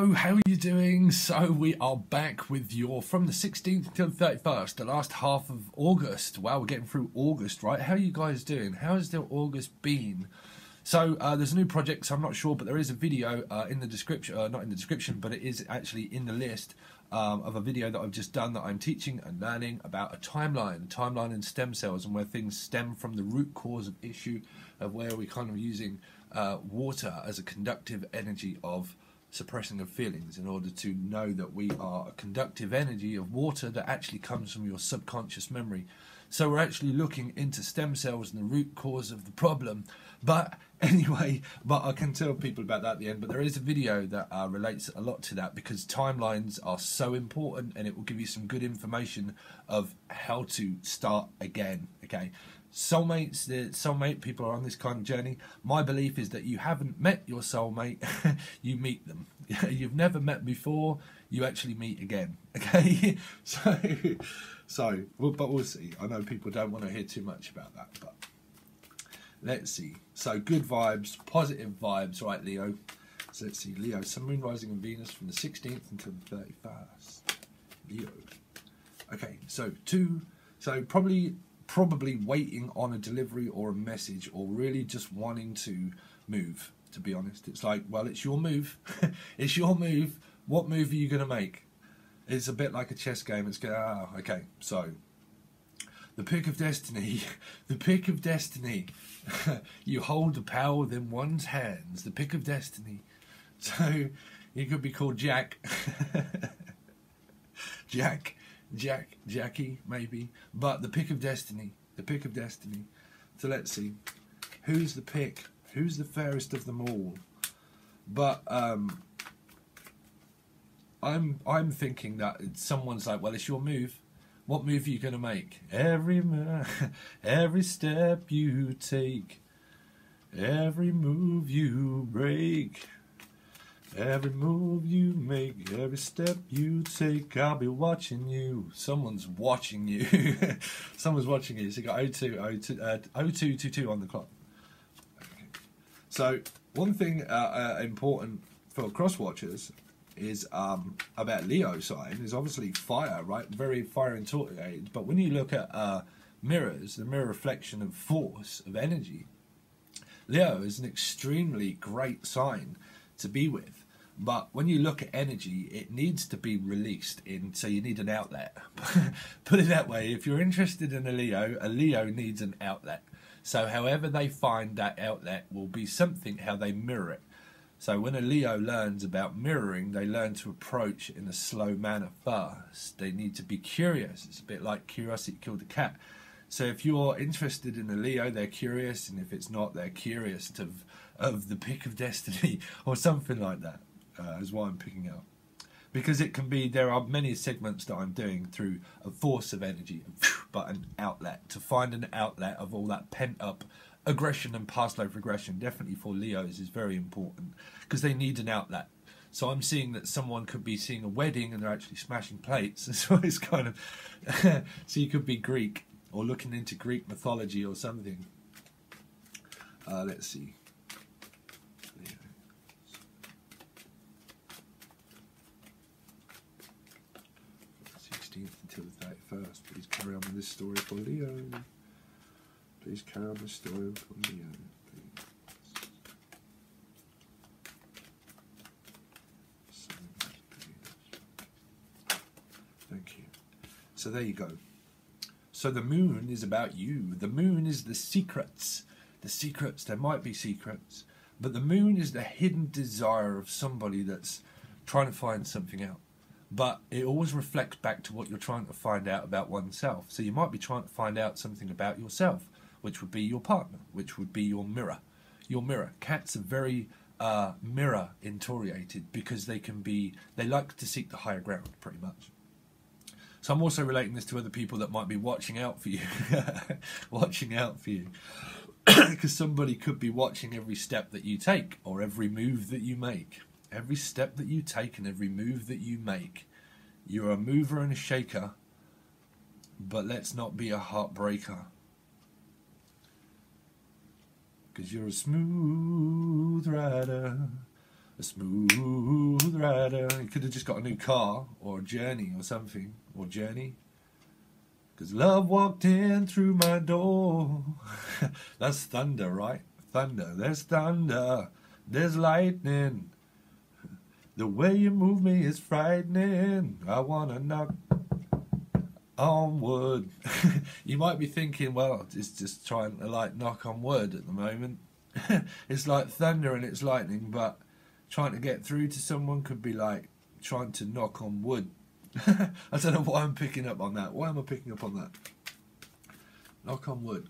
Hello, how are you doing? So we are back with your from the 16th till the 31st, the last half of August. Wow, we're getting through August, right? How are you guys doing? How has their August been? So there's a new project, so I'm not sure, but there is a video in the description, not in the description, but it is actually in the list of a video that I've just done that I'm teaching and learning about a timeline in stem cells and where things stem from the root cause of issue of where we're kind of using water as a conductive energy of suppressing of feelings in order to know that we are a conductive energy of water that actually comes from your subconscious memory. So we're actually looking into stem cells and the root cause of the problem. But anyway, I can tell people about that at the end. But there is a video that relates a lot to that because timelines are so important and it will give you some good information of how to start again. Okay. Soulmates, the soulmate, people are on this kind of journey. My belief is that you haven't met your soulmate, you meet them. You've never met before, you actually meet again. Okay, so but we'll see. I know people don't want to hear too much about that, but let's see. So good vibes, positive vibes, right, Leo? So let's see, Leo, Sun, Moon, Rising and Venus from the 16th until the 31st. Leo. Okay, so probably waiting on a delivery or a message, or really just wanting to move, to be honest. It's like, well, it's your move. It's your move. What move are you going to make? It's a bit like a chess game. It's going, okay, so the pick of destiny, the pick of destiny. You hold the power within one's hands, the pick of destiny. So you could be called Jack. Jackie, maybe, but the pick of destiny, the pick of destiny. So let's see, who's the pick? Who's the fairest of them all? But I'm thinking that someone's like, well, it's your move. What move are you going to make? Every step you take, every move you break. Every move you make, every step you take, I'll be watching you. Someone's watching you. Someone's watching you. So you got 0222 on the clock. Okay. So one thing important for cross watchers is about Leo sign is obviously fire, right? Very fire intuitive. But when you look at mirrors, the mirror reflection of force, of energy, Leo is an extremely great sign to be with. But when you look at energy, it needs to be released in, so you need an outlet. Put it that way, if you're interested in a Leo needs an outlet. So however they find that outlet will be something how they mirror it. So when a Leo learns about mirroring, they learn to approach in a slow manner first. They need to be curious. It's a bit like curiosity killed the cat. So if you're interested in a Leo, they're curious, and if it's not, they're curious of the pick of destiny or something like that. Is why I'm picking up, because it can be, there are many segments that I'm doing through a force of energy, but an outlet, to find an outlet of all that pent up aggression and past life regression. Definitely for Leos is very important because they need an outlet. So I'm seeing that someone could be seeing a wedding and they're actually smashing plates. So it's kind of so you could be Greek or looking into Greek mythology or something. Let's see. 16th until the 31st. Please carry on with this story for Leo. Please carry on this story for Leo. Please. Thank you. So there you go. So the moon is about you. The moon is the secrets. The secrets, there might be secrets, but the moon is the hidden desire of somebody that's trying to find something out. But it always reflects back to what you're trying to find out about oneself. So you might be trying to find out something about yourself, which would be your partner, which would be your mirror. Your mirror. Cats are very mirror orientated because they like to seek the higher ground, pretty much. So I'm also relating this to other people that might be watching out for you. Watching out for you. Because somebody could be watching every step that you take or every move that you make. Every step that you take and every move that you make. You're a mover and a shaker, but let's not be a heartbreaker. Because you're a smooth rider, a smooth rider. He could have just got a new car or a journey or something, or journey. Because love walked in through my door. That's thunder, right? Thunder. There's thunder. There's lightning. The way you move me is frightening. I want to knock on wood. You might be thinking, well, it's just trying to like knock on wood at the moment. It's like thunder and it's lightning, but trying to get through to someone could be like trying to knock on wood. I don't know why I'm picking up on that. Why am I picking up on that? Knock on wood.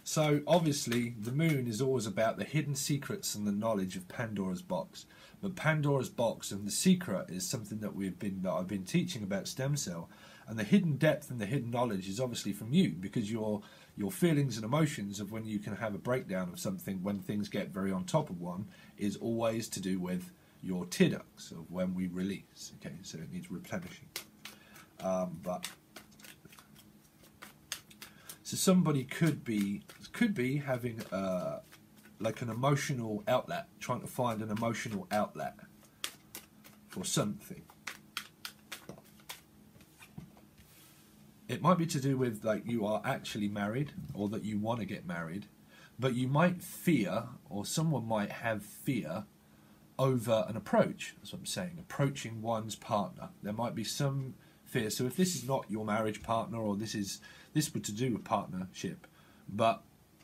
So obviously the moon is always about the hidden secrets and the knowledge of Pandora's box. But Pandora's box and the secret is something that I've been teaching about stem cell, and the hidden depth and the hidden knowledge is obviously from you, because your feelings and emotions of when you can have a breakdown of something, when things get very on top of one, is always to do with your tidux of when we release. Okay, so it needs replenishing. So somebody could be having like an emotional outlet, trying to find an emotional outlet for something. It might be to do with like you are actually married, or that you want to get married, but you might fear, or someone might have fear over an approach. That's what I'm saying, approaching one's partner. There might be some fear. So if this is not your marriage partner, or this would to do with partnership, but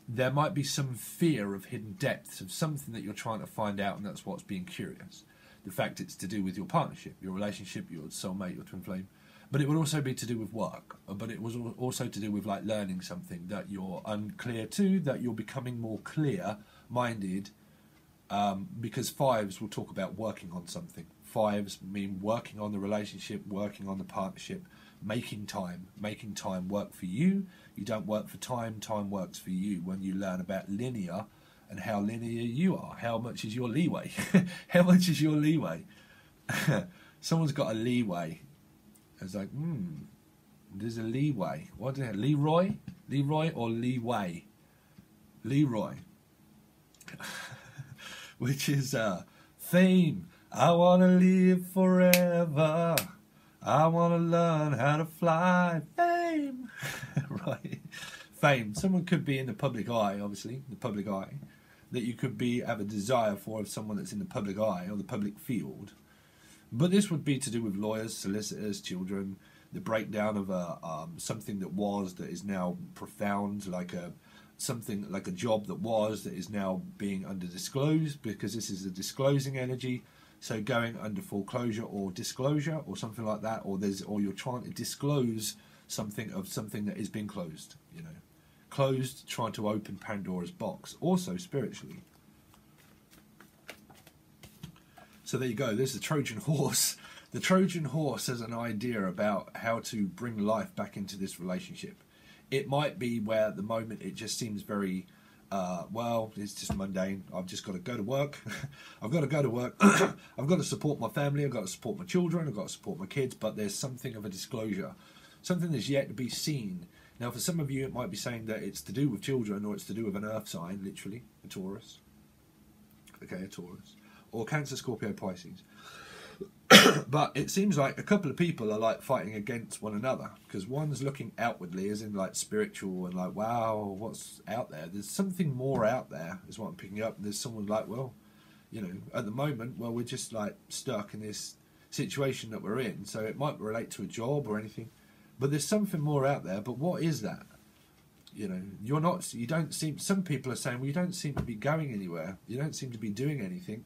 there might be some fear of hidden depths of something that you're trying to find out, and that's what's being curious. The fact it's to do with your partnership, your relationship, your soulmate, your twin flame. But it would also be to do with work. But it was also to do with like learning something that you're unclear to, that you're becoming more clear-minded, because fives will talk about working on something. Fives mean working on the relationship, working on the partnership, making time work for you. You don't work for time, time works for you. When you learn about linear and how linear you are, how much is your leeway? How much is your leeway? Someone's got a leeway. It's like, there's a leeway. What is it? Leroy? Leroy or leeway? Leroy. Which is fame. I want to live forever. I want to learn how to fly. Fame. Right. Fame. Someone could be in the public eye, obviously, the public eye, that you could have a desire for, of someone that's in the public eye or the public field. But this would be to do with lawyers, solicitors, children, the breakdown of something that is now profound, like something like a job that is now being under disclosed, because this is a disclosing energy. So going under foreclosure or disclosure or something like that, or you're trying to disclose something that is being closed, closed, trying to open Pandora's box, also spiritually. So there you go, there's the Trojan horse. The Trojan horse has an idea about how to bring life back into this relationship. It might be where at the moment it just seems very, well, it's just mundane. I've just got to go to work. I've got to go to work. I've got to support my family. I've got to support my children. I've got to support my kids. But there's something of a disclosure, something that's yet to be seen. Now, for some of you, it might be saying that it's to do with children, or it's to do with an earth sign, literally, a Taurus. Okay, a Taurus. Or Cancer, Scorpio, Pisces. But it seems like a couple of people are like fighting against one another, because one's looking outwardly, as in like spiritual, and like, wow, what's out there? There's something more out there, is what I'm picking up. There's someone like, well, at the moment, well, we're just like stuck in this situation that we're in. So it might relate to a job or anything, but there's something more out there. But what is that? You don't seem, some people are saying, well, you don't seem to be going anywhere. You don't seem to be doing anything.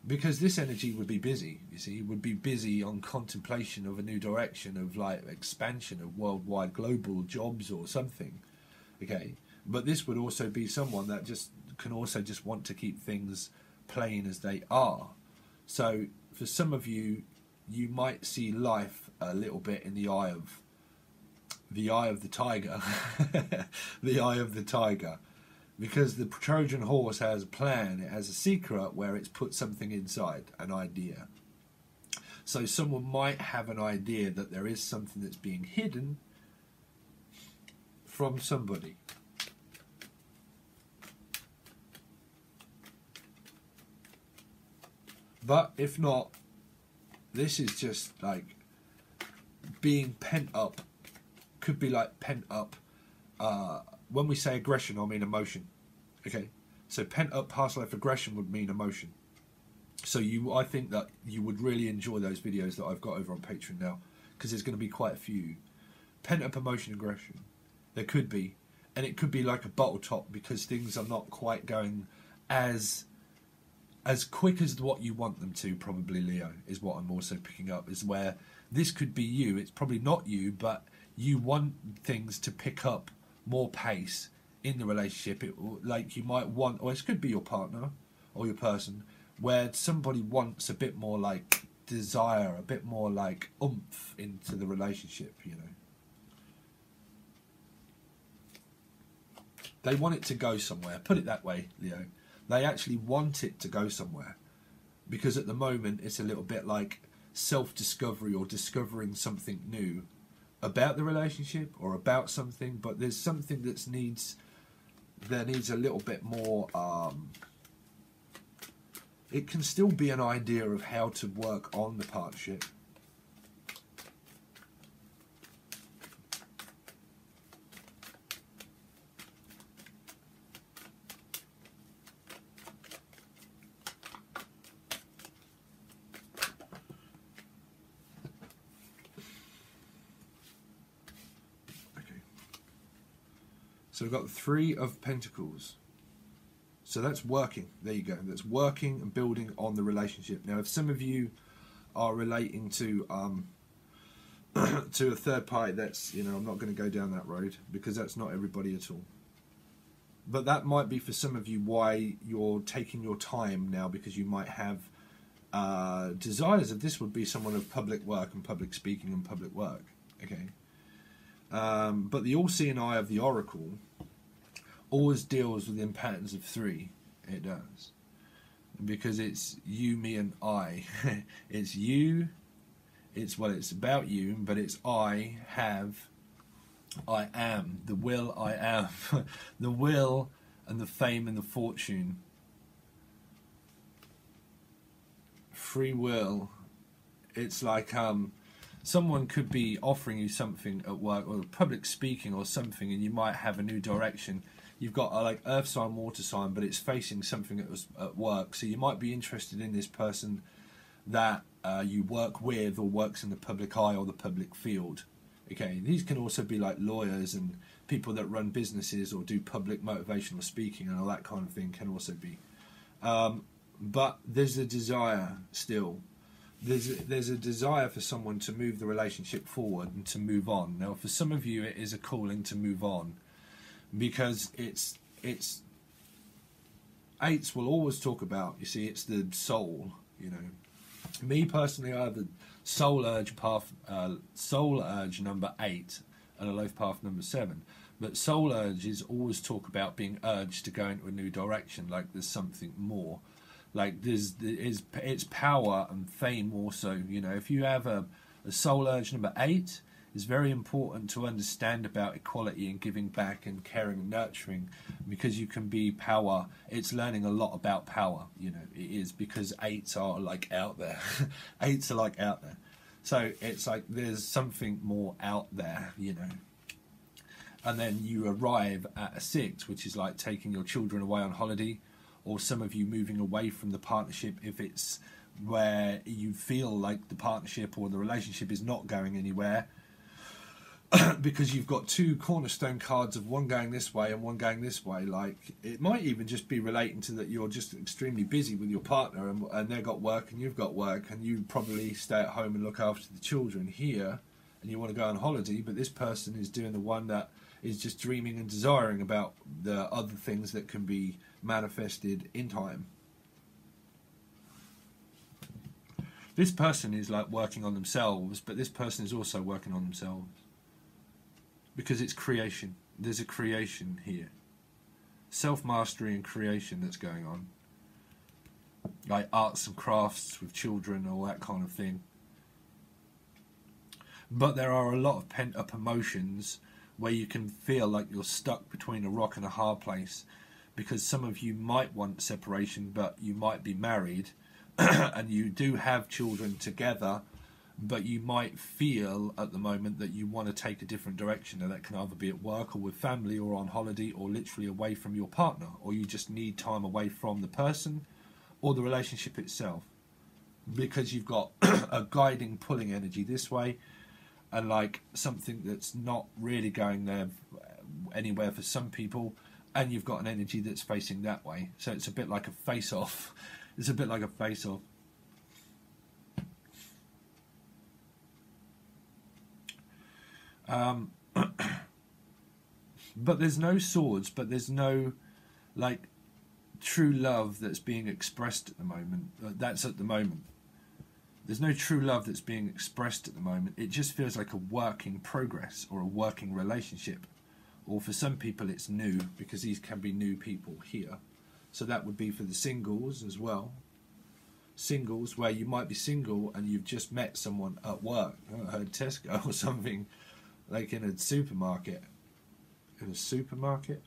Because this energy would be busy, you see, would be busy on contemplation of a new direction, of like expansion of worldwide global jobs or something, okay? But this would also be someone that can also want to keep things plain as they are. So for some of you, you might see life a little bit in the eye of the tiger, the eye of the tiger. Because the Trojan horse has a plan, it has a secret where it's put something inside, an idea. So someone might have an idea that there is something that's being hidden from somebody. But if not, this is just like being pent up. Could be like pent up. When we say aggression, I mean emotion. Okay, so pent up past life aggression would mean emotion. So I think that you would really enjoy those videos that I've got over on Patreon now, because there's going to be quite a few. Pent up emotion aggression, there could be, and it could be like a bottle top because things are not quite going as quick as what you want them to. Probably, Leo, is what I'm also picking up, is where this could be you. It's probably not you, but you want things to pick up more pace in the relationship. Like you might want, or it could be your partner or your person, where somebody wants a bit more like desire, a bit more like oomph into the relationship, you know. They want it to go somewhere. Put it that way, Leo. They actually want it to go somewhere. Because at the moment it's a little bit like self-discovery or discovering something new about the relationship or about something, but there's something that needs a little bit more it can still be an idea of how to work on the partnership. So we've got the Three of Pentacles. So that's working. There you go. That's working and building on the relationship. Now, if some of you are relating to to a third party, that's, you know, I'm not going to go down that road because that's not everybody at all. But that might be for some of you why you're taking your time now, because you might have desires of this would be someone of public work and public speaking and public work. Okay. But the all-seeing eye of the oracle always deals within patterns of three. It does. Because it's you, me, and I. It's you, it's about you, but it's I have, I am, the will, I am. The will and the fame and the fortune. Free will. It's like someone could be offering you something at work or public speaking or something, and you might have a new direction. You've got a like earth sign, water sign, but it's facing something that was at work. So you might be interested in this person that you work with or works in the public eye or the public field. Okay, these can also be like lawyers and people that run businesses or do public motivational speaking and all that kind of thing can also be. But there's a desire still. There's a desire for someone to move the relationship forward and to move on. Now, for some of you, it is a calling to move on, because it's eights will always talk about. You see, it's the soul. You know, me personally, I have the soul urge path, soul urge number 8, and a life path number 7. But soul urges always talk about being urged to go into a new direction, like there's something more. Like it's power and fame also. You know, if you have a soul urge number 8, it's very important to understand about equality and giving back and caring and nurturing, because you can be power. It's learning a lot about power. You know, it is, because 8s are like out there. 8s are like out there. So it's like there's something more out there. You know. And then you arrive at a 6, which is like taking your children away on holiday, or some of you moving away from the partnership if it's where you feel like the partnership or the relationship is not going anywhere, because you've got 2 cornerstone cards of one going this way and one going this way. Like, it might even just be relating to that you're just extremely busy with your partner, and they've got work and you've got work, and you probably stay at home and look after the children here, and you want to go on holiday, but this person is doing the one that is just dreaming and desiring about the other things that can be manifested in time. This person is like working on themselves, but this person is also working on themselves, because it's creation. There's a creation here, self-mastery and creation that's going on, like arts and crafts with children, all that kind of thing. But there are a lot of pent-up emotions where you can feel like you're stuck between a rock and a hard place, because some of you might want separation, but you might be married, and you do have children together, but you might feel at the moment that you want to take a different direction, and that can either be at work or with family or on holiday or literally away from your partner, or you just need time away from the person or the relationship itself, because you've got a guiding, pulling energy this way, and like something that's not really going there anywhere for some people, and you've got an energy that's facing that way. So it's a bit like a face-off. It's a bit like a face-off. But there's no swords, but there's no like true love that's being expressed at the moment. That's at the moment. There's no true love that's being expressed at the moment. It just feels like a work in progress or a working relationship. Or for some people it's new, because these can be new people here. So that would be for the singles as well. Singles, where you might be single and you've just met someone at work, at Tesco or something, like in a supermarket. In a supermarket?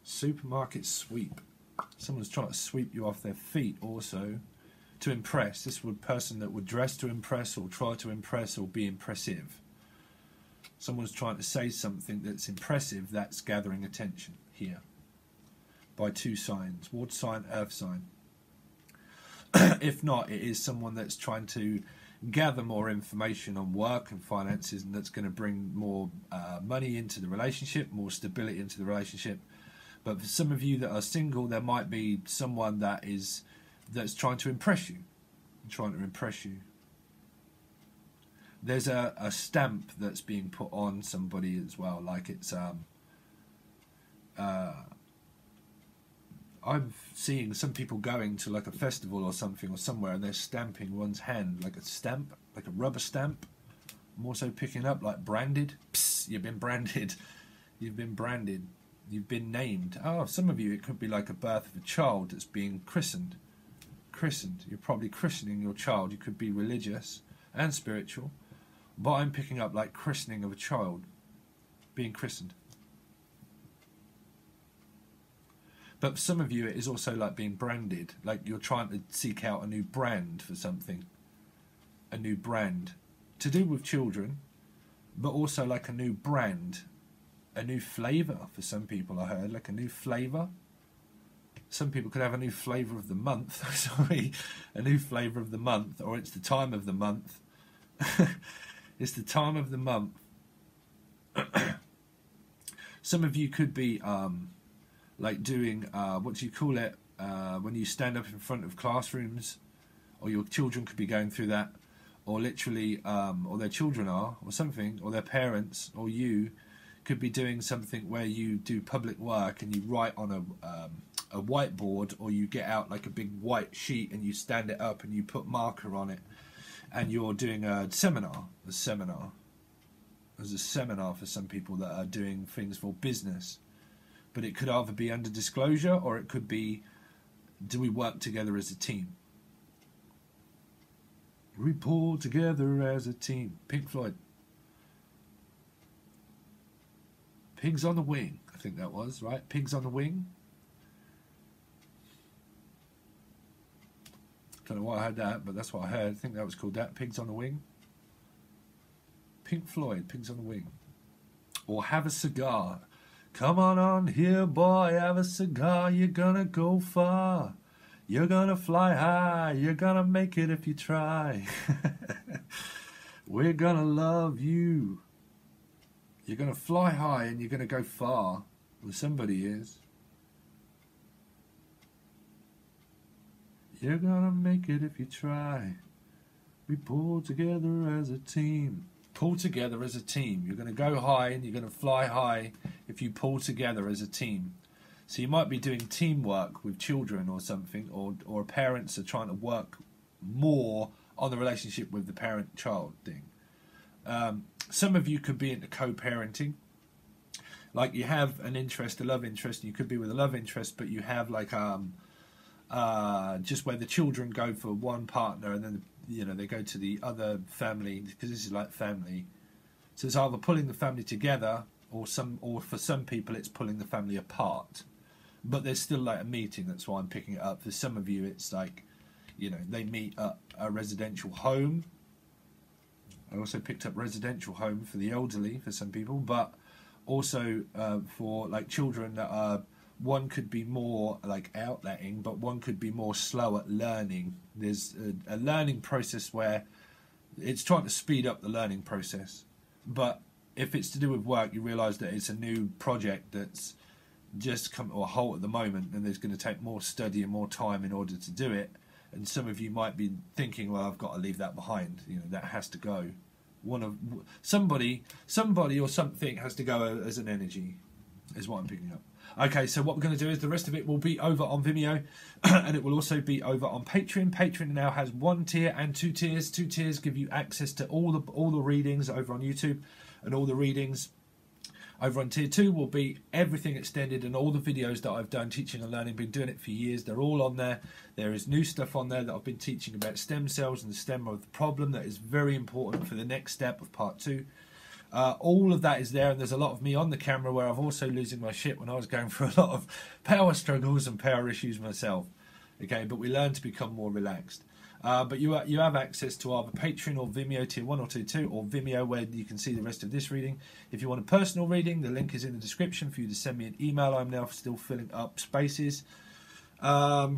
Supermarket sweep. Someone's trying to sweep you off their feet also to impress. This would person that would dress to impress or try to impress or be impressive. Someone's trying to say something that's impressive, that's gathering attention here. By two signs, water sign, earth sign. If not, it is someone that's trying to gather more information on work and finances, and that's going to bring more money into the relationship, more stability into the relationship. But for some of you that are single, there might be someone that's trying to impress you. There's a stamp that's being put on somebody as well, like it's I'm seeing some people going to like a festival or something or somewhere, and they're stamping one's hand like a stamp, like a rubber stamp. I'm also picking up like branded. Psst, you've been branded. You've been branded. You've been named. Oh, some of you, it could be like a birth of a child that's being christened. You're probably christening your child. You could be religious and spiritual, but I'm picking up like christening of a child, being christened. But for some of you, it is also like being branded, like you're trying to seek out a new brand for something, a new brand to do with children, but also like a new brand, a new flavour for some people. I heard like a new flavour. Some people could have a new flavour of the month. Sorry, a new flavour of the month, or it's the time of the month. It's the time of the month. Some of you could be like doing what do you call it when you stand up in front of classrooms, or your children could be going through that, or literally or their children are, or something, or their parents, or you could be doing something where you do public work and you write on a whiteboard, or you get out like a big white sheet and you stand it up and you put marker on it, and you're doing a seminar. There's a seminar for some people that are doing things for business. But it could either be under disclosure, or it could be, do we work together as a team? We pull together as a team. Pink Floyd. Pigs on the Wing, I think that was, right? Pigs on the Wing. Don't know why I heard that, but that's what I heard. I think that was called that, Pigs on the Wing. Pink Floyd, Pigs on the Wing. Or Have a Cigar. Come on here, boy, have a cigar, you're gonna go far. You're gonna fly high, you're gonna make it if you try. We're gonna love you. You're gonna fly high and you're gonna go far. Well, somebody is. You're gonna make it if you try. We pull together as a team. Pull together as a team. You're going to go high and you're going to fly high if you pull together as a team. So you might be doing teamwork with children or something, or parents are trying to work more on the relationship with the parent-child thing. Some of you could be into co-parenting. Like you have an interest, a love interest, and you could be with a love interest, but you have like just where the children go for one partner and then they go to the other family, because this is like family. So it's either pulling the family together, or for some people it's pulling the family apart. But there's still like a meeting. That's why I'm picking it up. For some of you, it's like you know, they meet at a residential home. I also picked up residential home for the elderly for some people, but also for like children that are, one could be more like outletting, but one could be more slow at learning. There's a learning process where it's trying to speed up the learning process, but if it's to do with work, you realise that it's a new project that's just come to a halt at the moment, and there's going to take more study and more time in order to do it. And some of you might be thinking, well, I've got to leave that behind, you know, that has to go. Somebody or something has to go as an energy, is what I'm picking up. Okay, so what we're going to do is the rest of it will be over on Vimeo, and it will also be over on Patreon. Patreon now has 1 tier and 2 tiers. 2 tiers give you access to all the readings over on YouTube, and all the readings over on tier 2 will be everything extended, and all the videos that I've done teaching and learning. Been doing it for years. They're all on there. There is new stuff on there that I've been teaching about stem cells and the stem of the problem that is very important for the next step of part 2. All of that is there, and there's a lot of me on the camera where I'm also losing my shit when I was going through a lot of power struggles and power issues myself. Okay, but we learn to become more relaxed. But you have access to either Patreon or Vimeo tier 1 or tier 2, or Vimeo where you can see the rest of this reading. If you want a personal reading, the link is in the description for you to send me an email. I'm now still filling up spaces. What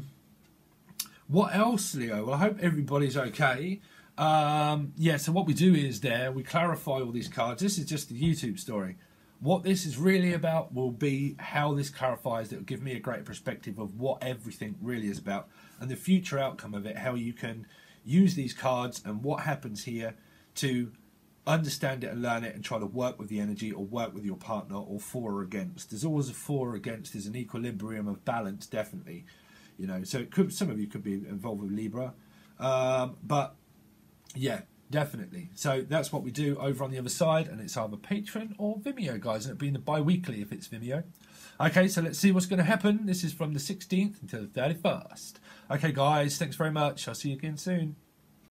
else, Leo? Well, I hope everybody's okay. Yeah, so what we do is we clarify all these cards. This is just the YouTube story. What this is really about will be how this clarifies. It will give me a greater perspective of what everything really is about, and the future outcome of it, how you can use these cards and what happens here to understand it and learn it and try to work with the energy or work with your partner, or for or against. There's always a for or against. There's an equilibrium of balance, definitely. You know, so it could, some of you could be involved with Libra, but yeah, definitely. So that's what we do over on the other side, and it's either Patreon or Vimeo, guys, and it'll be in the bi-weekly if it's Vimeo. Okay, so let's see what's going to happen. This is from the 16th until the 31st. Okay, guys, thanks very much. I'll see you again soon.